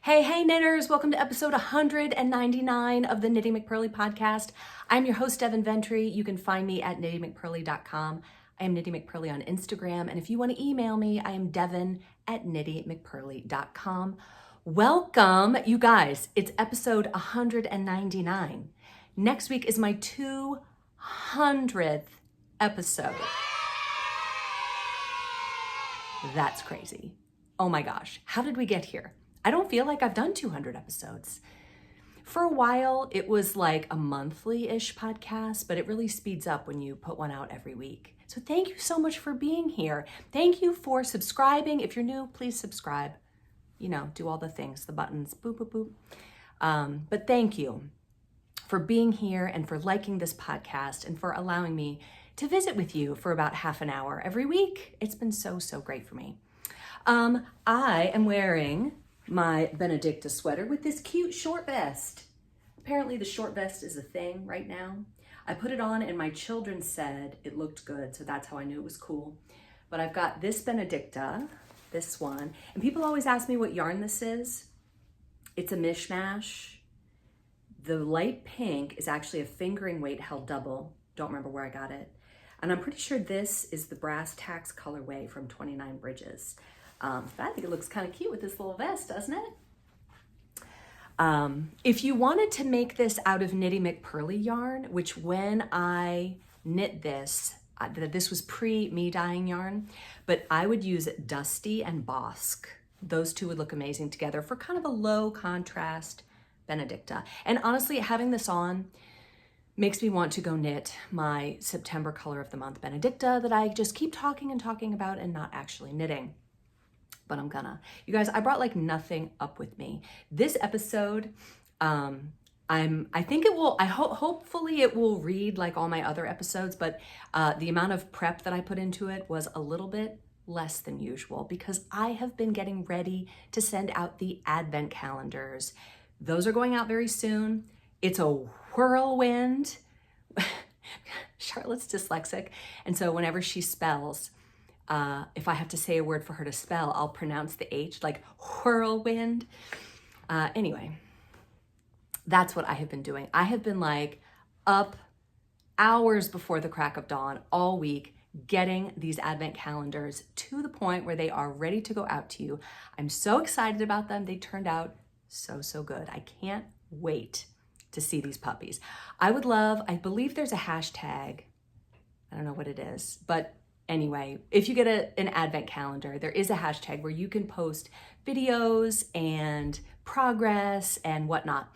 Hey knitters, welcome to episode 199 of the Knitty McPurly podcast. I'm your host, Devin You can find me at KnittyMcPurly.com. I am Knitty McPurly on Instagram, and if you want to email me, I am Devin at KnittyMcPurly.com. Welcome, you guys. It's episode 199. Next week is my 200th episode. That's crazy. Oh my gosh, how did we get here? I don't feel like I've done 200 episodes. For a while, it was like a monthly-ish podcast, but it really speeds up when you put one out every week. So thank you so much for being here. Thank you for subscribing. If you're new, please subscribe. You know, do all the things, the buttons, boop, boop, boop. But thank you for being here and for liking this podcast and for allowing me to visit with you for about half an hour every week. It's been so great for me. I am wearing my Benedicta sweater with this cute short vest. Apparently the short vest is a thing right now. I put it on and my children said it looked good, so that's how I knew it was cool. But I've got this Benedicta, this one, and people always ask me what yarn this is. It's a mishmash. The light pink is actually a fingering weight held double. Don't remember where I got it. And I'm pretty sure this is the brass tacks colorway from 29 Bridges. But I think it looks kind of cute with this little vest, doesn't it? If you wanted to make this out of Knitty McPurly yarn, which when I knit this, this was pre-me dyeing yarn, but I would use Dusty and Bosque. Those two would look amazing together for kind of a low contrast Benedicta. And honestly, having this on makes me want to go knit my September color of the month Benedicta that I just keep talking about and not actually knitting. But I'm gonna. You guys, I brought like nothing up with me. This episode, I think it will, hopefully it will read like all my other episodes, but the amount of prep that I put into it was a little bit less than usual because I have been getting ready to send out the advent calendars. Those are going out very soon. It's a whirlwind. Charlotte's dyslexic, and so whenever she spells, if I have to say a word for her to spell, I'll pronounce the H like whirlwind. Anyway, that's what I have been doing. I have been like up hours before the crack of dawn all week, getting these advent calendars to the point where they are ready to go out to you. I'm so excited about them. They turned out so good. I can't wait to see these puppies. I believe there's a hashtag. I don't know what it is, but anyway, if you get an advent calendar, there is a hashtag where you can post videos and progress and whatnot.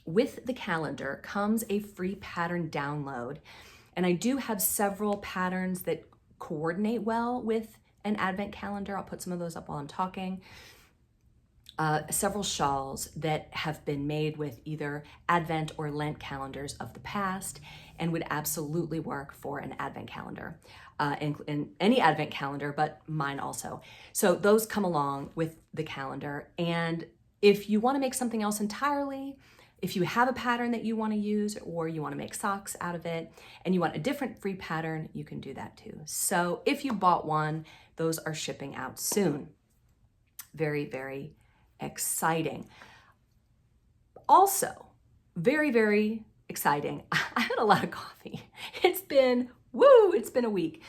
With the calendar comes a free pattern download. And I do have several patterns that coordinate well with an advent calendar. I'll put some of those up while I'm talking. Several shawls that have been made with either Advent or Lent calendars of the past and would absolutely work for an Advent calendar, in any Advent calendar, but mine also. So those come along with the calendar. And if you want to make something else entirely, if you have a pattern that you want to use or you want to make socks out of it and you want a different free pattern, you can do that too. So if you bought one, those are shipping out soon. Very exciting. Also, very exciting. I had a lot of coffee. It's been a week.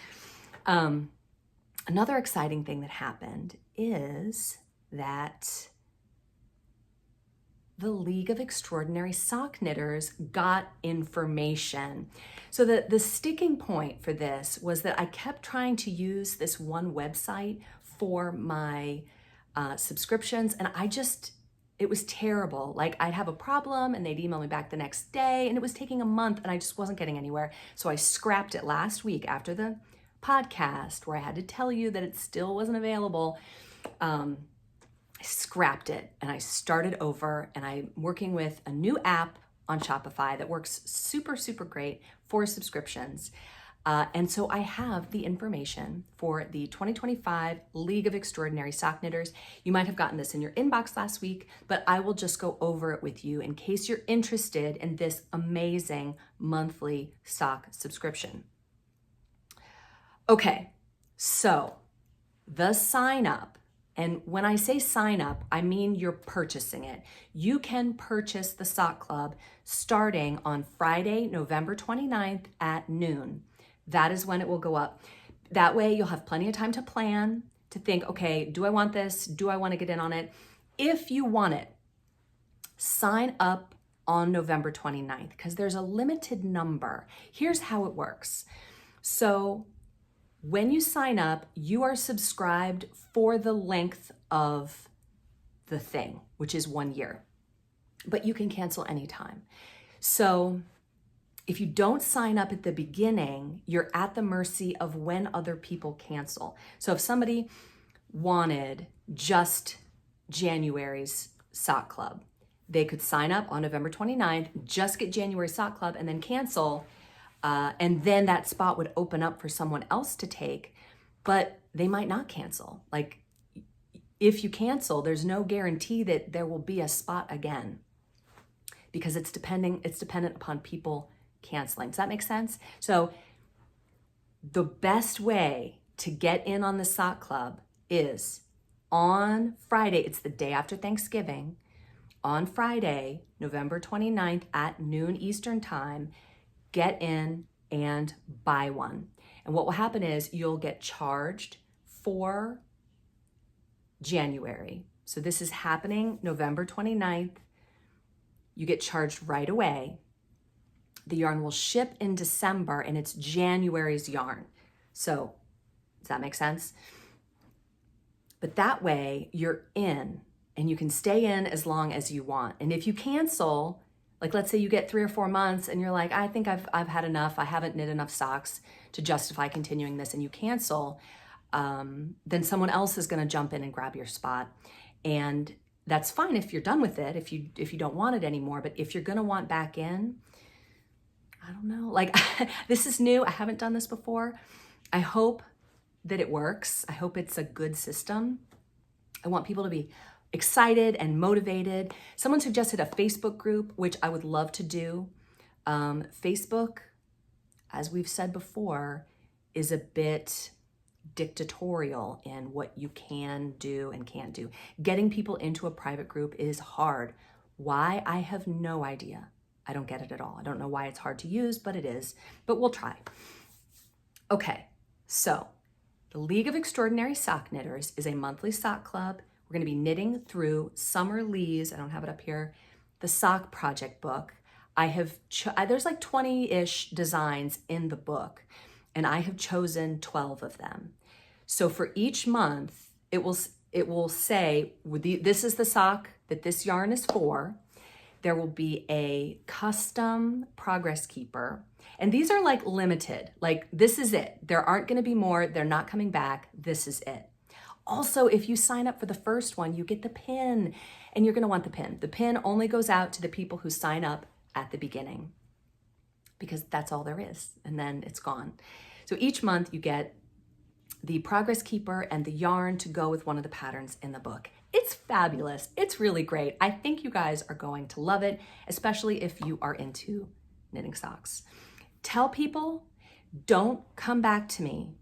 Another exciting thing that happened is that the League of Extraordinary Sock Knitters got information. So the sticking point for this was that I kept trying to use this one website for my subscriptions, and it was terrible. Like I'd have a problem and they'd email me back the next day, and it was taking a month and I just wasn't getting anywhere. So I scrapped it last week after the podcast where I had to tell you that it still wasn't available. I scrapped it and I started over, and I'm working with a new app on Shopify that works super great for subscriptions. And so I have the information for the 2025 League of Extraordinary Sock Knitters. You might have gotten this in your inbox last week, but I will just go over it with you in case you're interested in this amazing monthly sock subscription. Okay, so the sign up And when I say sign up, I mean you're purchasing it. You can purchase the sock club starting on Friday, November 29th at noon. That is when it will go up. That way you'll have plenty of time to plan, to think, okay, do I want this? Do I want to get in on it? If you want it, sign up on November 29th because there's a limited number. Here's how it works. So when you sign up, you are subscribed for the length of the thing, which is 1 year, but you can cancel anytime. So if you don't sign up at the beginning, you're at the mercy of when other people cancel. So if somebody wanted just January's sock club, they could sign up on November 29th, just get January sock club and then cancel. And then that spot would open up for someone else to take, but they might not cancel. Like if you cancel, there's no guarantee that there will be a spot again because it's dependent upon people canceling. Does that make sense? So the best way to get in on the sock club is on Friday. It's the day after Thanksgiving. On Friday, November 29th at noon Eastern time, get in and buy one. And what will happen is you'll get charged for January. So this is happening November 29th. You get charged right away. The yarn will ship in December and it's January's yarn. So does that make sense? But that way you're in and you can stay in as long as you want. And if you cancel, like let's say you get 3 or 4 months and you're like, I think I've had enough. I haven't knit enough socks to justify continuing this, and you cancel, then someone else is gonna jump in and grab your spot. And that's fine if you're done with it, if you don't want it anymore. But if you're gonna want back in, I don't know, like this is new. I haven't done this before. I hope that it works. I hope it's a good system. I want people to be excited and motivated. Someone suggested a Facebook group, which I would love to do. Facebook, as we've said before, is a bit dictatorial in what you can do and can't do. Getting people into a private group is hard. Why? I have no idea. I don't get it at all. I don't know why it's hard to use, but it is. But we'll try. Okay, so the League of Extraordinary Sock Knitters is a monthly sock club. We're going to be knitting through Summer Lee's, I don't have it up here, the sock project book. I have, there's like 20-ish designs in the book, and I have chosen 12 of them. So for each month, it will say, this is the sock that this yarn is for. There will be a custom progress keeper. And these are like limited, like this is it. There aren't going to be more. They're not coming back. This is it. Also, if you sign up for the first one, you get the pin, and you're going to want the pin. The pin only goes out to the people who sign up at the beginning because that's all there is, and then it's gone. So each month you get the progress keeper and the yarn to go with one of the patterns in the book. It's fabulous. It's really great. I think you guys are going to love it, especially if you are into knitting socks. Tell people, don't come back to me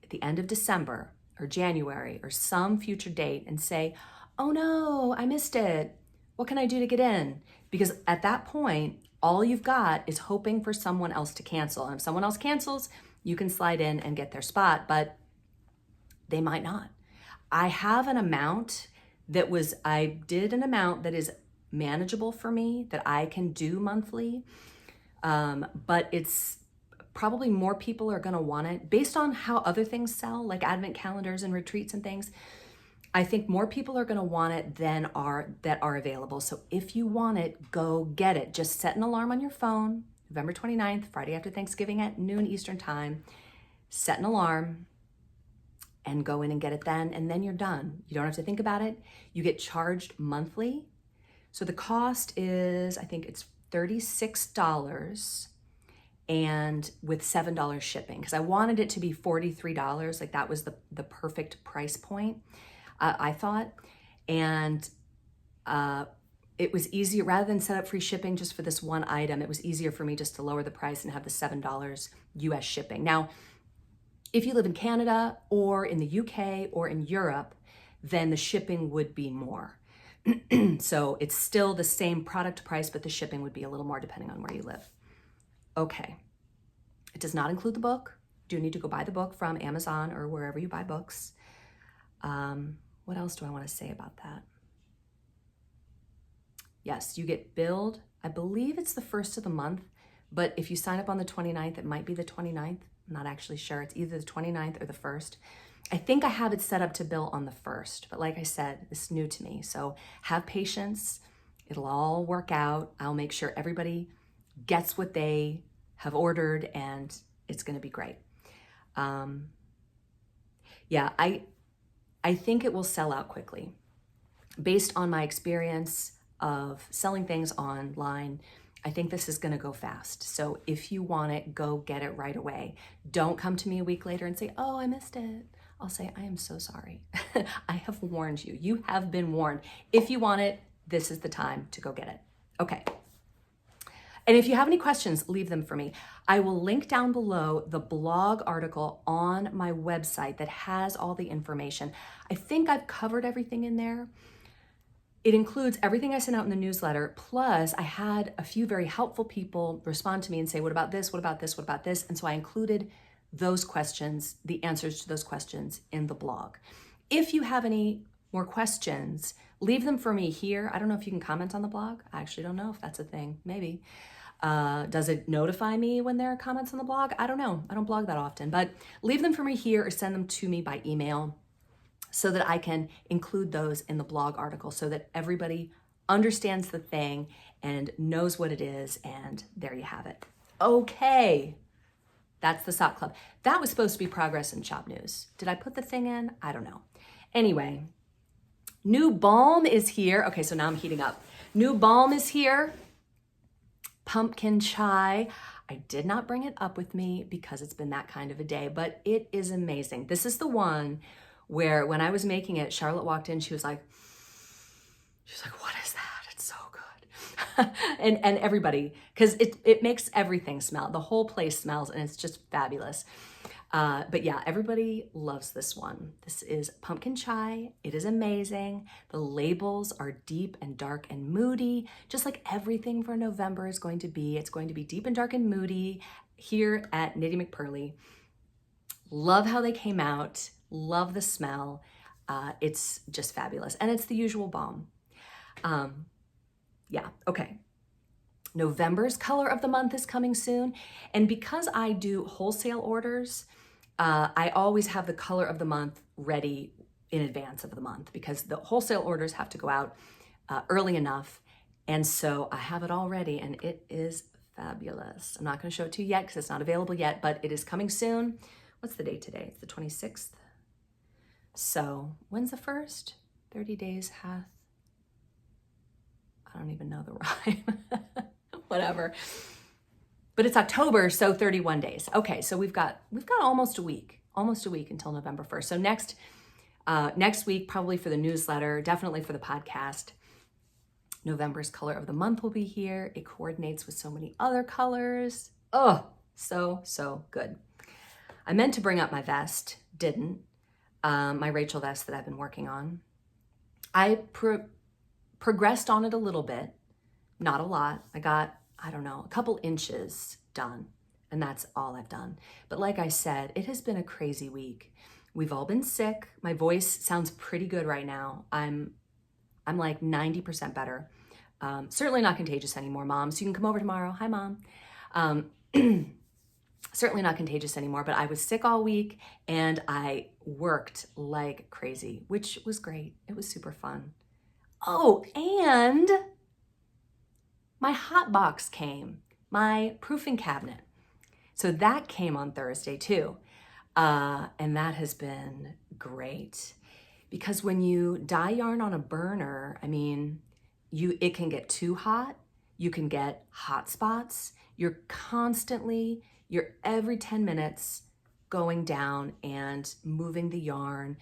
at the end of December or January or some future date and say, oh no, I missed it. What can I do to get in? Because at that point, all you've got is hoping for someone else to cancel. And if someone else cancels, you can slide in and get their spot, but they might not. I have an amount I did an amount that is manageable for me that I can do monthly, but it's probably more people are gonna want it based on how other things sell, like advent calendars and retreats and things. I think more people are gonna want it than that are available. So if you want it, go get it. Just set an alarm on your phone, November 29th, Friday after Thanksgiving at noon Eastern time. Set an alarm and go in and get it then, and then you're done. You don't have to think about it. You get charged monthly. So the cost is, I think it's $36 and with $7 shipping, because I wanted it to be $43. Like that was the perfect price point, I thought. And it was easier, rather than set up free shipping just for this one item, it was easier for me just to lower the price and have the $7 US shipping. Now, If you live in Canada or in the UK or in Europe, then the shipping would be more. So it's still the same product price, but the shipping would be a little more depending on where you live. Okay. It does not include the book. You do need to go buy the book from Amazon or wherever you buy books. What else do I want to say about that? Yes, you get billed. I believe it's the first of the month, but if you sign up on the 29th, it might be the 29th. I'm not actually sure. It's either the 29th or the 1st. I think I have it set up to bill on the 1st, but like I said, this is new to me. So have patience. It'll all work out. I'll make sure everybody gets what they have ordered and it's going to be great. Yeah, I think it will sell out quickly. Based on my experience of selling things online, I think this is gonna go fast. So if you want it, go get it right away. Don't come to me a week later and say, oh, I missed it. I'll say, I am so sorry. I have warned you. You have been warned. If you want it, this is the time to go get it. Okay. And if you have any questions, leave them for me. I will link down below the blog article on my website that has all the information. I think I've covered everything in there. It includes everything I sent out in the newsletter, plus I had a few very helpful people respond to me and say, what about this, what about this, what about this? And so I included those questions, the answers to those questions in the blog. If you have any more questions, leave them for me here. I don't know if you can comment on the blog. I actually don't know if that's a thing, maybe. Does it notify me when there are comments on the blog? I don't know. I don't blog that often, but leave them for me here or send them to me by email so that I can include those in the blog article so that everybody understands the thing and knows what it is. And there you have it. Okay. That's the sock club. That was supposed to be progress and shop news. Did I put the thing in? I don't know. Anyway, new Balm is here. Okay, so now I'm heating up. New Balm is here. Pumpkin chai. I did not bring it up with me because it's been that kind of a day, but it is amazing. This is the one where when I was making it, Charlotte walked in, she was like, what is that? It's so good. and everybody, because it makes everything smell. The whole place smells and it's just fabulous. But yeah, everybody loves this one. This is pumpkin chai. It is amazing. The labels are deep and dark and moody, just like everything for November is going to be. It's going to be deep and dark and moody here at Knitty McPurly. Love how they came out. Love the smell. It's just fabulous. And it's the usual balm. Yeah, okay. November's color of the month is coming soon. And because I do wholesale orders, I always have the color of the month ready in advance of the month because the wholesale orders have to go out early enough. And so I have it all ready and it is fabulous. I'm not going to show it to you yet because it's not available yet, but it is coming soon. What's the date today? It's the 26th. So when's the 1st? 30 days hath, I don't even know the rhyme. Whatever. But it's October, so 31 days. Okay, so we've got almost a week until November 1st. So next week, probably for the newsletter, definitely for the podcast, November's color of the month will be here. It coordinates with so many other colors. Oh, so good. I meant to bring up my vest, didn't. My Rachel vest that I've been working on. I progressed on it a little bit, not a lot. I got, I don't know, a couple inches done, and that's all I've done. But like I said, it has been a crazy week. We've all been sick. My voice sounds pretty good right now. I'm like 90% better. Certainly not contagious anymore, Mom. So you can come over tomorrow. Hi, Mom. Certainly not contagious anymore, but I was sick all week and I worked like crazy, which was great. It was super fun. Oh, and my hot box came, my proofing cabinet. So that came on Thursday too. And that has been great because when you dye yarn on a burner, I mean, it can get too hot. You can get hot spots. You're every 10 minutes going down and moving the yarn,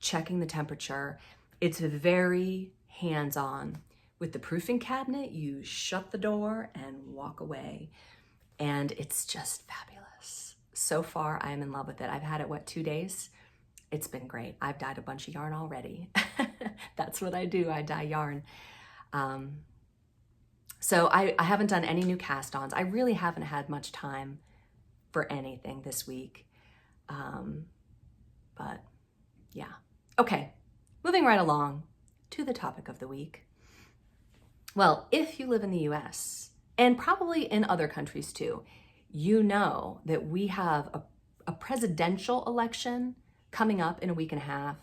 checking the temperature. It's very hands-on. With the proofing cabinet, you shut the door and walk away. And it's just fabulous. So far, I am in love with it. I've had it, 2 days? It's been great. I've dyed a bunch of yarn already. That's what I do. I dye yarn. So I haven't done any new cast-ons. I really haven't had much time for anything this week. But yeah. Okay, moving right along to the topic of the week. Well, if you live in the US, and probably in other countries too, you know that we have a presidential election coming up in a week and a half,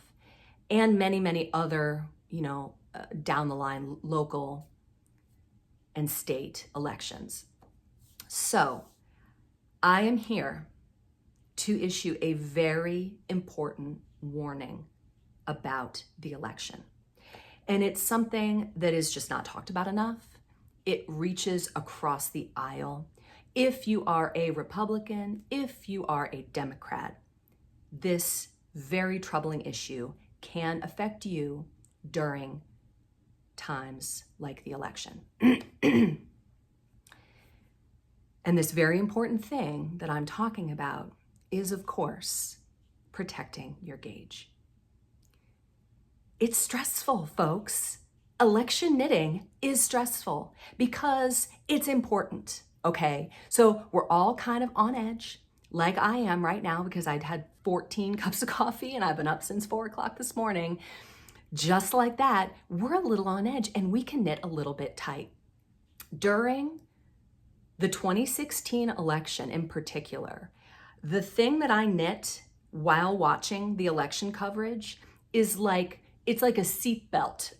and many, many other, down the line local and state elections. So I am here to issue a very important warning about the election. And it's something that is just not talked about enough. It reaches across the aisle. If you are a Republican, if you are a Democrat, this very troubling issue can affect you during times like the election. And this very important thing that I'm talking about is, of course, protecting your gauge. It's stressful, folks. Election knitting is stressful because it's important, okay? So we're all kind of on edge, like I am right now, because I'd had 14 cups of coffee and I've been up since 4 o'clock this morning. Just like that, we're a little on edge and we can knit a little bit tight. During the 2016 election in particular, the thing that I knit while watching the election coverage is it's like a seatbelt.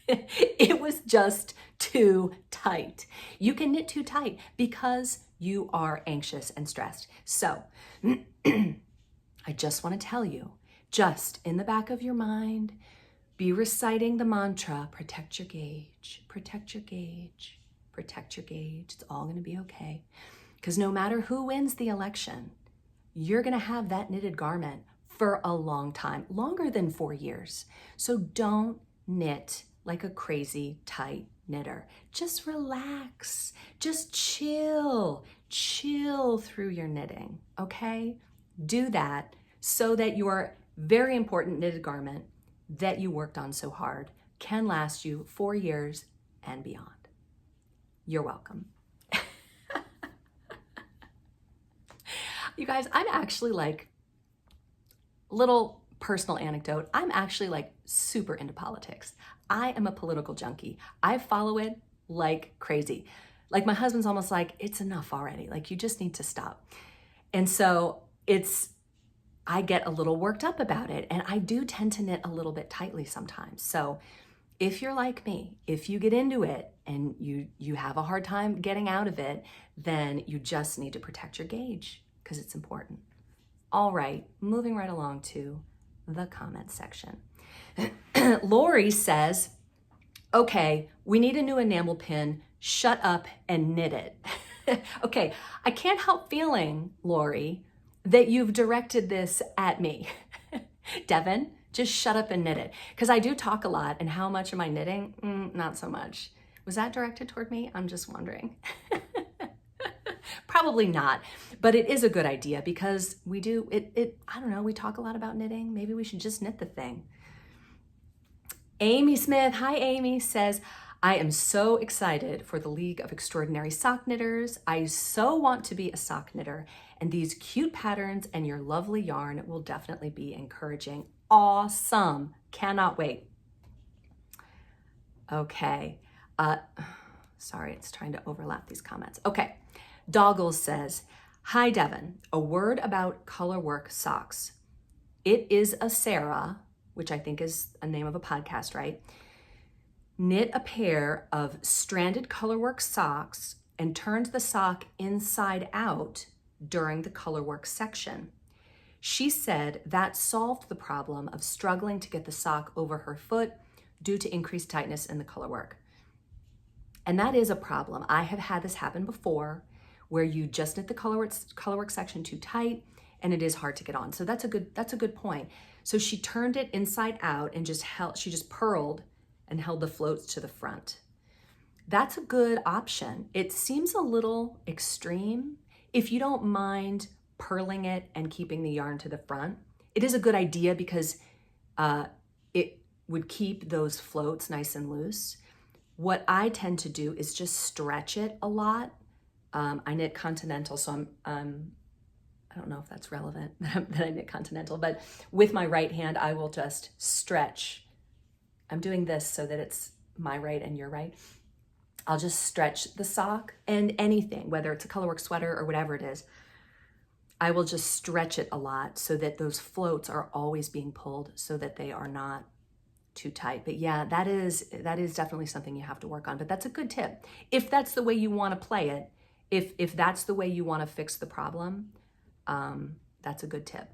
It was just too tight. You can knit too tight because you are anxious and stressed. So I just want to tell you, just in the back of your mind, be reciting the mantra, protect your gauge, protect your gauge, protect your gauge. It's all going to be okay. Because no matter who wins the election, you're going to have that knitted garment for a long time, longer than 4 years. So don't knit like a crazy tight knitter. Just relax, just chill through your knitting, okay? Do that so that your very important knitted garment that you worked on so hard can last you 4 years and beyond. You're welcome. You guys, I'm actually little personal anecdote, I'm actually super into politics. I am a political junkie. I follow it like crazy. My husband's almost like, it's enough already. You just need to stop. And so I get a little worked up about it, and I do tend to knit a little bit tightly sometimes. So if you're like me, if you get into it and you have a hard time getting out of it, then you just need to protect your gauge because it's important. All right, moving right along to the comment section. Lori says, okay, we need a new enamel pin. Shut up and knit it. Okay, I can't help feeling, Lori, that you've directed this at me. Devin, just shut up and knit it. Because I do talk a lot, and how much am I knitting? Not so much. Was that directed toward me? I'm just wondering. Probably not, but it is a good idea because we do, I don't know, we talk a lot about knitting. Maybe we should just knit the thing. Amy Smith, hi Amy, says, I am so excited for the League of Extraordinary Sock Knitters. I so want to be a sock knitter, and these cute patterns and your lovely yarn will definitely be encouraging. Awesome, cannot wait. Okay, sorry, it's trying to overlap these comments. Okay. Doggles says, hi Devin, a word about colorwork socks. It is a Sarah, which I think is a name of a podcast, right? Knit a pair of stranded colorwork socks and turned the sock inside out during the colorwork section. She said that solved the problem of struggling to get the sock over her foot due to increased tightness in the colorwork. And that is a problem. I have had this happen before, where you just knit the colorwork section too tight and it is hard to get on. So that's a good point. So she turned it inside out and she just purled and held the floats to the front. That's a good option. It seems a little extreme. If you don't mind purling it and keeping the yarn to the front. It is a good idea because it would keep those floats nice and loose. What I tend to do is just stretch it a lot. I knit continental, so I don't know if that's relevant that I knit continental, but with my right hand, I will just stretch. I'm doing this so that it's my right and your right. I'll just stretch the sock and anything, whether it's a colorwork sweater or whatever it is, I will just stretch it a lot so that those floats are always being pulled so that they are not too tight. But yeah, that is definitely something you have to work on, but that's a good tip. If that's the way you want to play it, if that's the way you want to fix the problem, that's a good tip.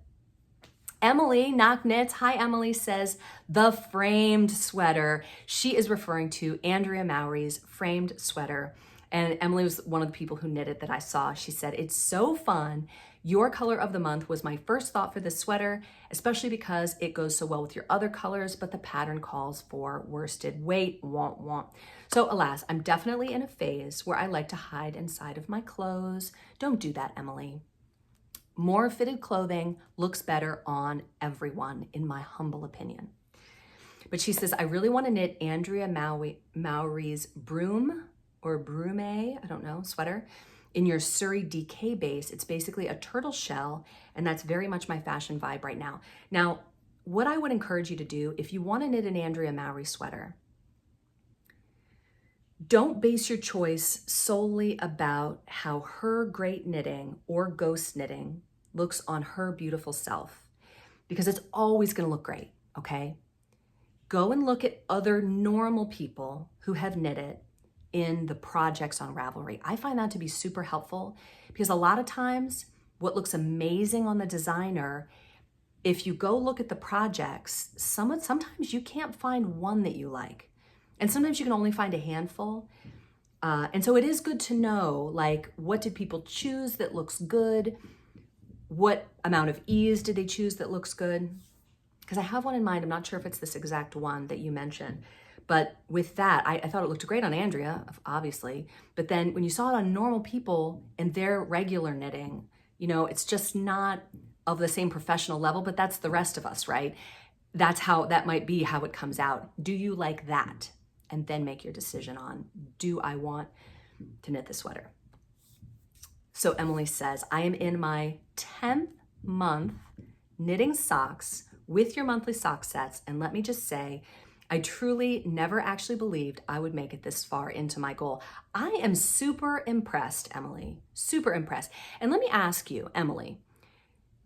Emily, Knock Knits, hi Emily, says the framed sweater. She is referring to Andrea Mowry's framed sweater. And Emily was one of the people who knit it that I saw. She said, it's so fun. Your color of the month was my first thought for this sweater, especially because it goes so well with your other colors, but the pattern calls for worsted weight, womp womp. So alas, I'm definitely in a phase where I like to hide inside of my clothes. Don't do that, Emily. More fitted clothing looks better on everyone, in my humble opinion. But she says, I really want to knit Andrea Mowry's broom or brume, I don't know, sweater in your Surrey DK base. It's basically a turtle shell, and that's very much my fashion vibe right now. Now, what I would encourage you to do, if you want to knit an Andrea Mowry sweater, don't base your choice solely about how her great knitting or ghost knitting looks on her beautiful self, because it's always going to look great, okay? Go and look at other normal people who have knit it in the projects on Ravelry. I find that to be super helpful because a lot of times what looks amazing on the designer, if you go look at the projects, sometimes you can't find one that you like. And sometimes you can only find a handful. And so it is good to know, like, what did people choose that looks good? What amount of ease did they choose that looks good? Because I have one in mind. I'm not sure if it's this exact one that you mentioned. But with that, I thought it looked great on Andrea, obviously. But then when you saw it on normal people and their regular knitting, you know, it's just not of the same professional level, but that's the rest of us, right? That might be how it comes out. Do you like that? And then make your decision on, do I want to knit the sweater? So Emily says, I am in my 10th month knitting socks with your monthly sock sets. And let me just say, I truly never actually believed I would make it this far into my goal. I am super impressed, Emily, super impressed. And let me ask you, Emily,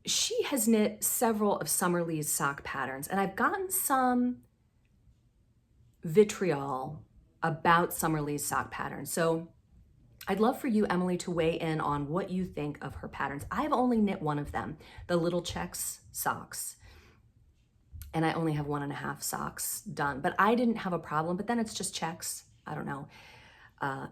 she has knit several of Summer Lee's sock patterns, and I've gotten some vitriol about Summer Lee's sock patterns. So I'd love for you, Emily, to weigh in on what you think of her patterns. I've only knit one of them, the Little Checks socks. And I only have 1.5 socks done, but I didn't have a problem, but then it's just checks. I don't know.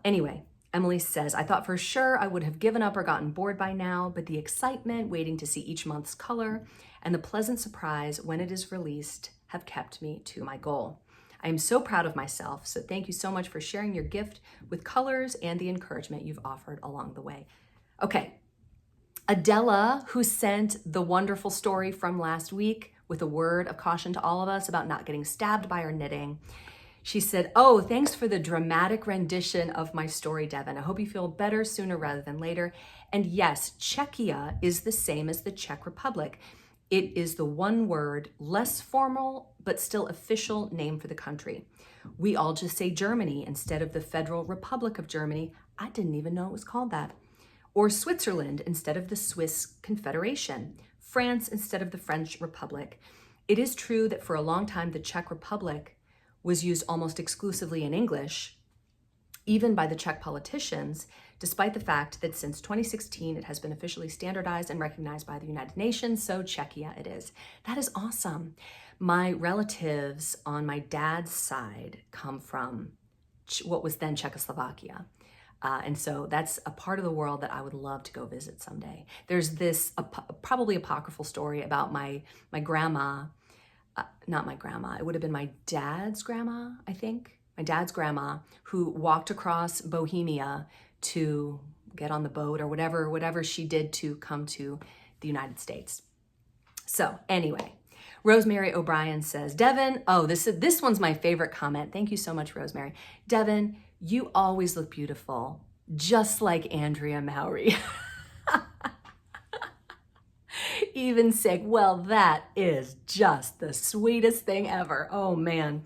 Anyway, Emily says, I thought for sure I would have given up or gotten bored by now, but the excitement waiting to see each month's color and the pleasant surprise when it is released have kept me to my goal. I am so proud of myself, so thank you so much for sharing your gift with colors and the encouragement you've offered along the way. Okay, Adela, who sent the wonderful story from last week with a word of caution to all of us about not getting stabbed by our knitting. She said, oh, thanks for the dramatic rendition of my story, Devin. I hope you feel better sooner rather than later. And yes, Czechia is the same as the Czech Republic. It is the one word, less formal, but still official name for the country. We all just say Germany instead of the Federal Republic of Germany. I didn't even know it was called that. Or Switzerland instead of the Swiss Confederation. France instead of the French Republic. It is true that for a long time, the Czech Republic was used almost exclusively in English, even by the Czech politicians, despite the fact that since 2016, it has been officially standardized and recognized by the United Nations, so Czechia it is. That is awesome. My relatives on my dad's side come from what was then Czechoslovakia. And so that's a part of the world that I would love to go visit someday. There's this probably apocryphal story about my grandma, not my grandma, it would have been my dad's grandma, I think. My dad's grandma, who walked across Bohemia to get on the boat or whatever she did to come to the United States. So anyway, Rosemary O'Brien says, Devin, this one's my favorite comment. Thank you so much, Rosemary. Devin, you always look beautiful, just like Andrea Mowry. Even sick. Well, that is just the sweetest thing ever. Oh man.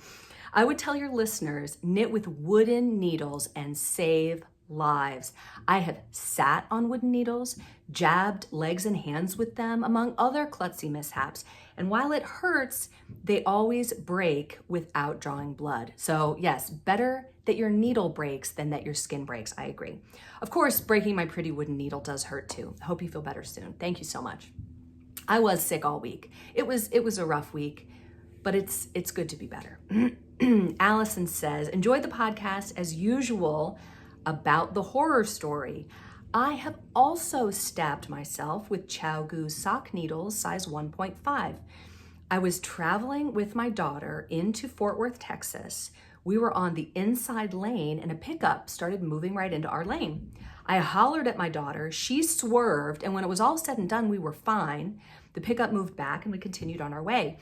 I would tell your listeners, knit with wooden needles and save lives. I have sat on wooden needles, jabbed legs and hands with them, among other klutzy mishaps. And while it hurts, they always break without drawing blood. So yes, better that your needle breaks than that your skin breaks. I agree. Of course, breaking my pretty wooden needle does hurt too. I hope you feel better soon. Thank you so much. I was sick all week. It was a rough week, but it's good to be better. Allison says, enjoyed the podcast as usual about the horror story. I have also stabbed myself with ChowGoo sock needles size 1.5. I was traveling with my daughter into Fort Worth, Texas. We were on the inside lane and a pickup started moving right into our lane. I hollered at my daughter, she swerved, and when it was all said and done, we were fine. The pickup moved back and we continued on our way.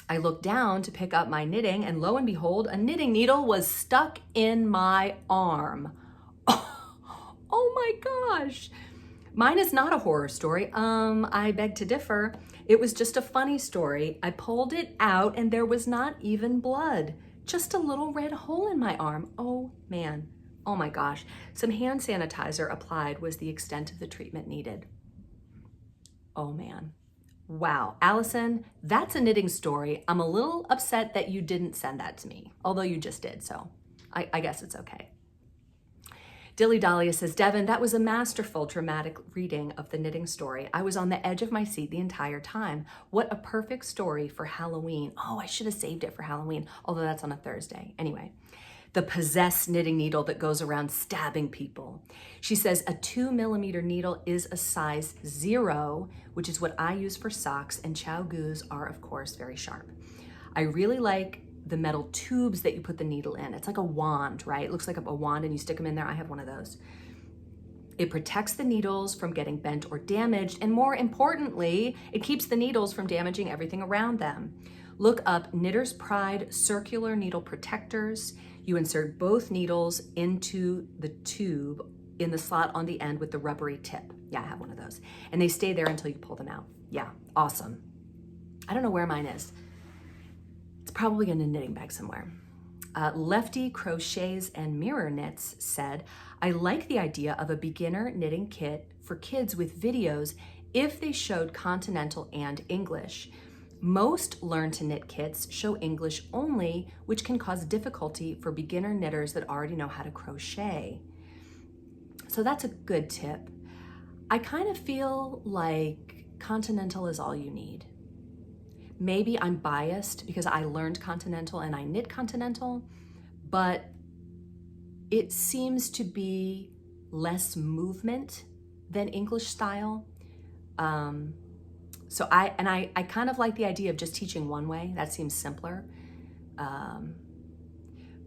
I looked down to pick up my knitting and lo and behold, a knitting needle was stuck in my arm. Oh my gosh. Mine is not a horror story. I beg to differ. It was just a funny story. I pulled it out and there was not even blood, just a little red hole in my arm. Oh man. Oh my gosh. Some hand sanitizer applied was the extent of the treatment needed. Oh man. Wow. Allison, that's a knitting story. I'm a little upset that you didn't send that to me, although you just did, so I guess it's okay. Dilly Dahlia says, Devin, that was a masterful, dramatic reading of the knitting story. I was on the edge of my seat the entire time. What a perfect story for Halloween. Oh, I should have saved it for Halloween, although that's on a Thursday. Anyway, the possessed knitting needle that goes around stabbing people. She says a 2mm needle is a size 0, which is what I use for socks, and ChowGoos are, of course, very sharp. I really like the metal tubes that you put the needle in. It's like a wand, right? It looks like a wand and you stick them in there. I have one of those. It protects the needles from getting bent or damaged, and more importantly, it keeps the needles from damaging everything around them. Look up Knitter's Pride circular needle protectors. You insert both needles into the tube in the slot on the end with the rubbery tip. Yeah, I have one of those. And they stay there until you pull them out. Yeah, awesome. I don't know where mine is. It's probably in a knitting bag somewhere. Lefty Crochets and Mirror Knits said, I like the idea of a beginner knitting kit for kids with videos if they showed continental and English. Most Learn to Knit kits show English only, which can cause difficulty for beginner knitters that already know how to crochet. So that's a good tip. I kind of feel like continental is all you need. Maybe I'm biased because I learned continental and I knit continental, but it seems to be less movement than English style. So I kind of like the idea of just teaching one way. That seems simpler.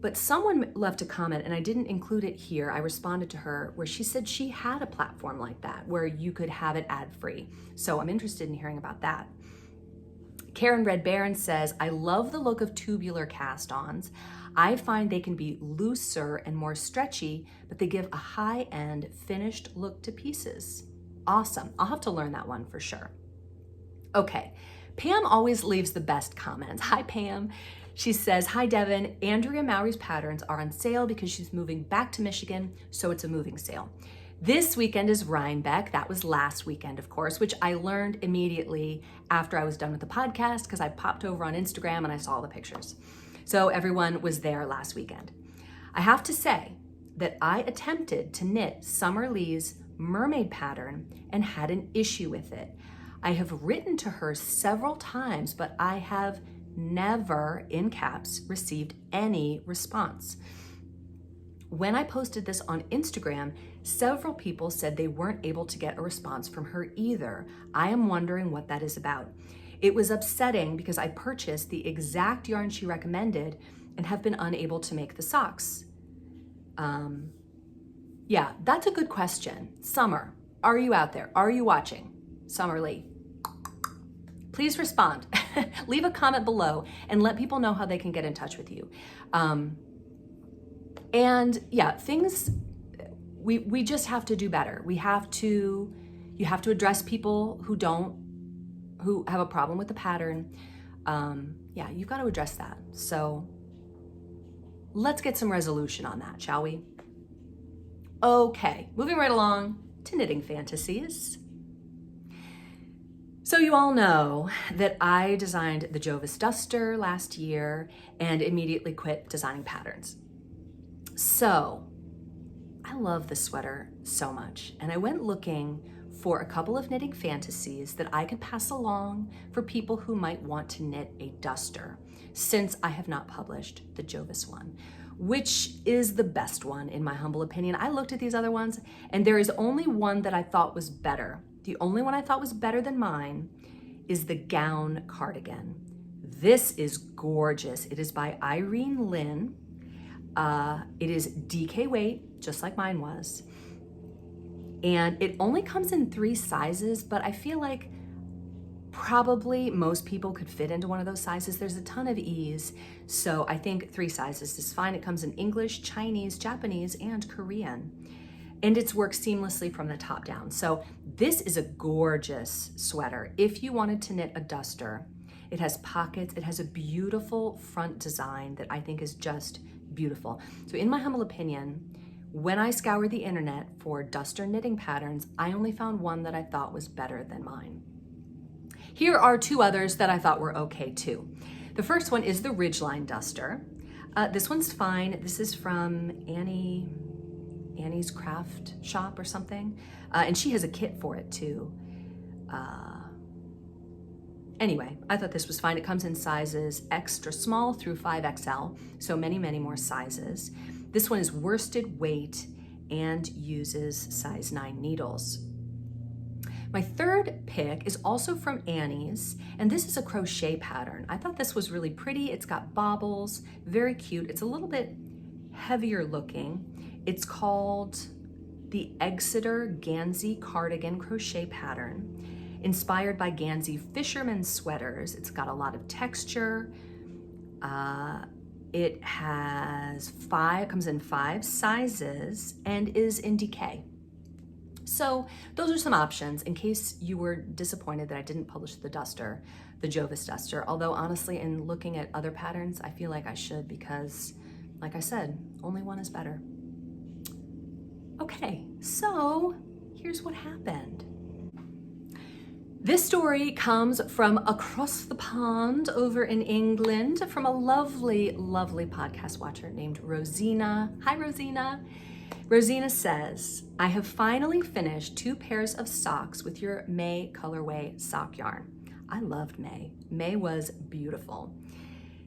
But someone left a comment, and I didn't include it here. I responded to her where she said she had a platform like that where you could have it ad-free. So I'm interested in hearing about that. Karen Red Baron says, I love the look of tubular cast-ons. I find they can be looser and more stretchy, but they give a high-end finished look to pieces. Awesome. I'll have to learn that one for sure. Okay, Pam always leaves the best comments. Hi, Pam. She says, hi, Devin. Andrea Mowry's patterns are on sale because she's moving back to Michigan, so it's a moving sale. This weekend is Rhinebeck. That was last weekend, of course, which I learned immediately after I was done with the podcast because I popped over on Instagram and I saw the pictures. So everyone was there last weekend. I have to say that I attempted to knit Summer Lee's mermaid pattern and had an issue with it. I have written to her several times, but I have never, in caps, received any response. When I posted this on Instagram, several people said they weren't able to get a response from her either. I am wondering what that is about. It was upsetting because I purchased the exact yarn she recommended and have been unable to make the socks. Yeah, that's a good question. Summer, are you out there? Are you watching? Summer Lee. Please respond. Leave a comment below and let people know how they can get in touch with you. And yeah, things, we just have to do better. You have to address people who have a problem with the pattern. Yeah, you've got to address that. So let's get some resolution on that, shall we? Okay, moving right along to knitting fantasies. So you all know that I designed the Jovis Duster last year and immediately quit designing patterns. So I love this sweater so much, and I went looking for a couple of knitting fantasies that I could pass along for people who might want to knit a duster, since I have not published the Jovis one, which is the best one in my humble opinion. I looked at these other ones and there is only one that I thought was better. The only one I thought was better than mine is the gown cardigan. This is gorgeous. It is by Irene Lynn. It is DK weight, just like mine was. And it only comes in 3 sizes, but I feel like probably most people could fit into one of those sizes. There's a ton of ease, so I think 3 sizes is fine. It comes in English, Chinese, Japanese, and Korean. And it's worked seamlessly from the top down. So this is a gorgeous sweater. If you wanted to knit a duster, it has pockets, it has a beautiful front design that I think is just beautiful. So in my humble opinion, when I scoured the internet for duster knitting patterns, I only found one that I thought was better than mine. Here are 2 others that I thought were okay too. The first one is the Ridgeline Duster. This one's fine. This is from Annie's Craft Shop or something. And she has a kit for it too. Anyway, I thought this was fine. It comes in sizes extra small through 5XL, so many, many more sizes. This one is worsted weight and uses size 9 needles. My third pick is also from Annie's, and this is a crochet pattern. I thought this was really pretty. It's got baubles, very cute. It's a little bit heavier looking. It's called the Exeter Gansey Cardigan Crochet Pattern, inspired by Gansey fisherman sweaters. It's got a lot of texture. It comes in 5 sizes and is in DK. So those are some options in case you were disappointed that I didn't publish the duster, the Jovis Duster. Although honestly, in looking at other patterns, I feel like I should because, like I said, only one is better. Okay, so here's what happened. This story comes from across the pond over in England from a lovely, lovely podcast watcher named Rosina. Hi, Rosina. Rosina says, I have finally finished 2 pairs of socks with your May colorway sock yarn. I loved May. May was beautiful.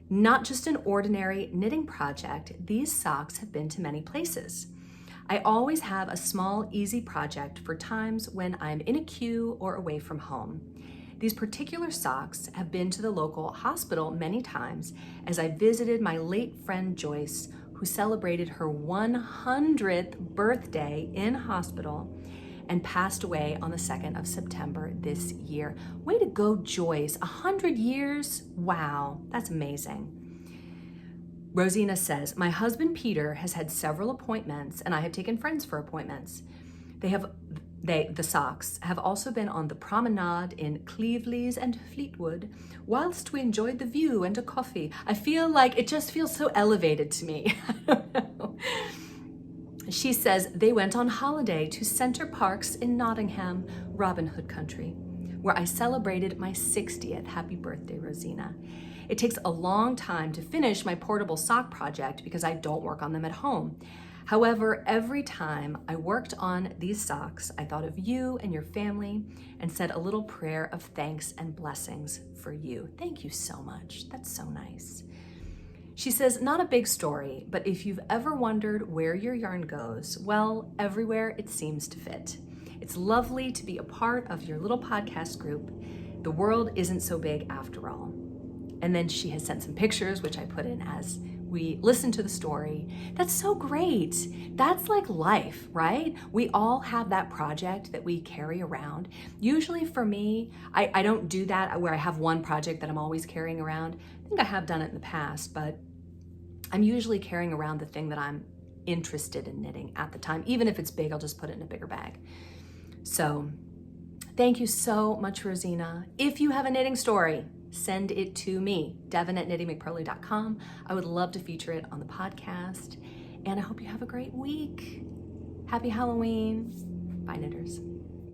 Not just an ordinary knitting project, these socks have been to many places. I always have a small, easy project for times when I'm in a queue or away from home. These particular socks have been to the local hospital many times as I visited my late friend Joyce, who celebrated her 100th birthday in hospital and passed away on the 2nd of September this year. Way to go, Joyce. 100 years? Wow, that's amazing. Rosina says, my husband Peter has had several appointments and I have taken friends for appointments. The socks have also been on the promenade in Cleveleys and Fleetwood whilst we enjoyed the view and a coffee. I feel like it just feels so elevated to me. I don't know. She says they went on holiday to Center Parks in Nottingham, Robin Hood country, where I celebrated my 60th. Happy birthday, Rosina. It takes a long time to finish my portable sock project because I don't work on them at home. However, every time I worked on these socks, I thought of you and your family and said a little prayer of thanks and blessings for you. Thank you so much. That's so nice. She says, not a big story, but if you've ever wondered where your yarn goes, well, everywhere it seems to fit. It's lovely to be a part of your little podcast group. The world isn't so big after all. And then she has sent some pictures, which I put in as we listen to the story. That's so great. That's like life, right? We all have that project that we carry around. Usually for me, I don't do that where I have one project that I'm always carrying around. I think I have done it in the past, but I'm usually carrying around the thing that I'm interested in knitting at the time. Even if it's big, I'll just put it in a bigger bag. So thank you so much, Rosina. If you have a knitting story, send it to me, Devin at KnittyMcPurly.com. I would love to feature it on the podcast. And I hope you have a great week. Happy Halloween. Bye, knitters.